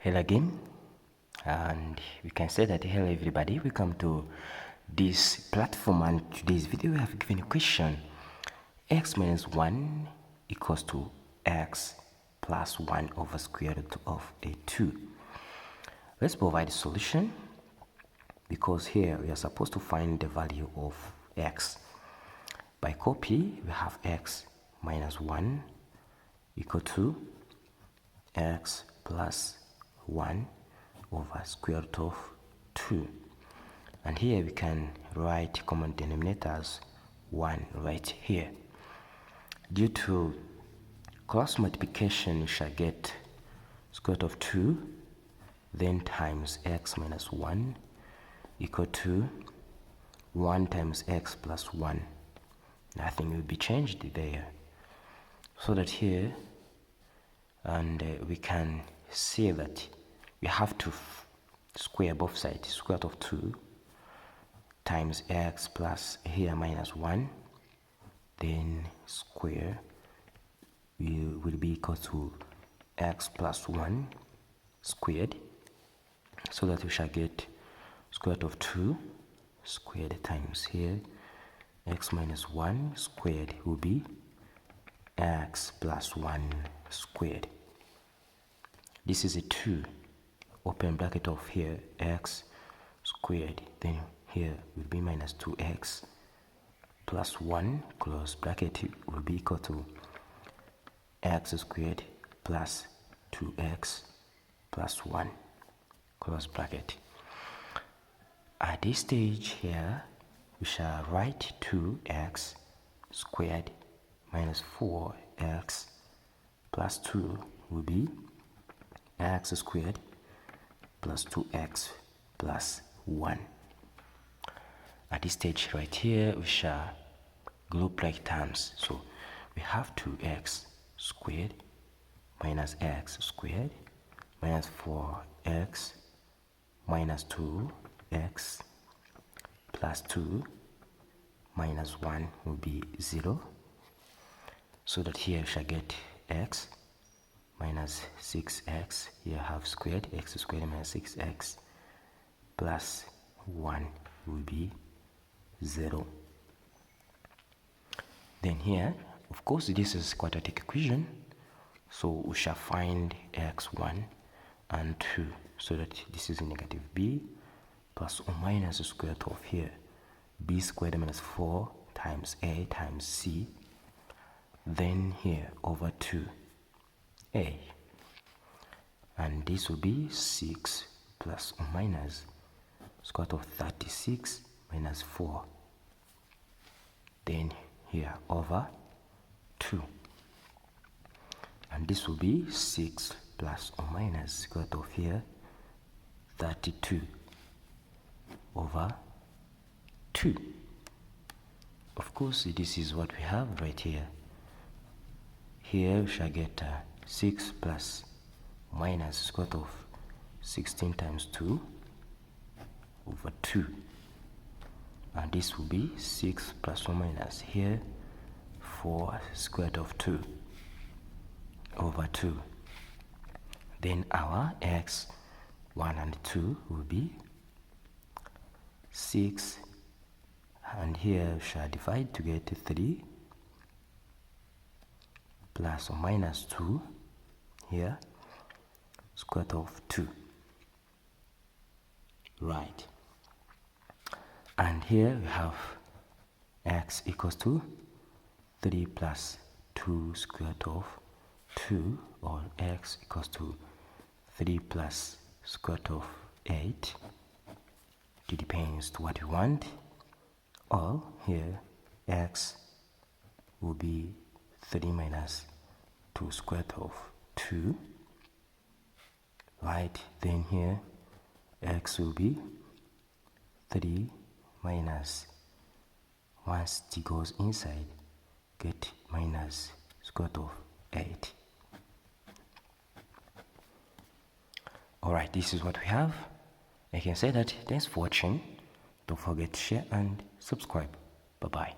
Hello again, and we can say that hello everybody, welcome to this platform. And today's video we have given a question: x minus 1 equals to x plus 1 over square root of a 2. Let's provide a solution, because here we are supposed to find the value of x. By copy, we have x minus 1 equal to x plus 1 over square root of 2, and here we can write common denominators 1 right here. Due to cross multiplication, we shall get square root of 2 then times x minus 1 equal to 1 times x plus 1. Nothing will be changed there, so that here and we can see that we have to square both sides. Square root of 2 times x plus here minus 1, then square will be equal to x plus 1 squared, so that we shall get square root of 2 squared times here x minus 1 squared will be x plus 1 squared. This is a 2, open bracket of here x squared, then here will be minus 2x plus 1 close bracket will be equal to x squared plus 2x plus 1 close bracket. At this stage here we shall write 2x squared minus 4x plus 2 will be x squared plus 2x plus 1. At this stage right here we shall group like terms, so we have 2x squared minus x squared minus 4x minus 2x plus 2 minus 1 will be 0, so that here we shall get x minus 6x, here have squared, x squared minus 6x plus 1 will be 0. Then here, of course, this is quadratic equation, so we shall find x1 and 2, so that this is negative b plus or minus the square root of here b squared minus 4 times a times c, then here over 2a, and this will be 6 plus or minus square root of 36 minus 4, then here over 2, and this will be 6 plus or minus square root of here 32 over 2. Of course, this is what we have right here. Here we shall get 6 plus minus square root of 16 times 2 over 2, and this will be 6 plus or minus here 4 square root of 2 over 2. Then our x 1 and 2 will be 6, and here we shall divide to get 3 plus or minus 2 here square root of 2, right? And here we have x equals to 3 plus 2 square root of 2, or x equals to 3 plus square root of 8. It depends to what you want. Or here x will be 3 minus 2 square root of 2, right? Then here x will be 3 minus, once it goes inside, get minus square root of 8. Alright, this is what we have. I can say that thanks for watching. Don't forget to share and subscribe. Bye bye.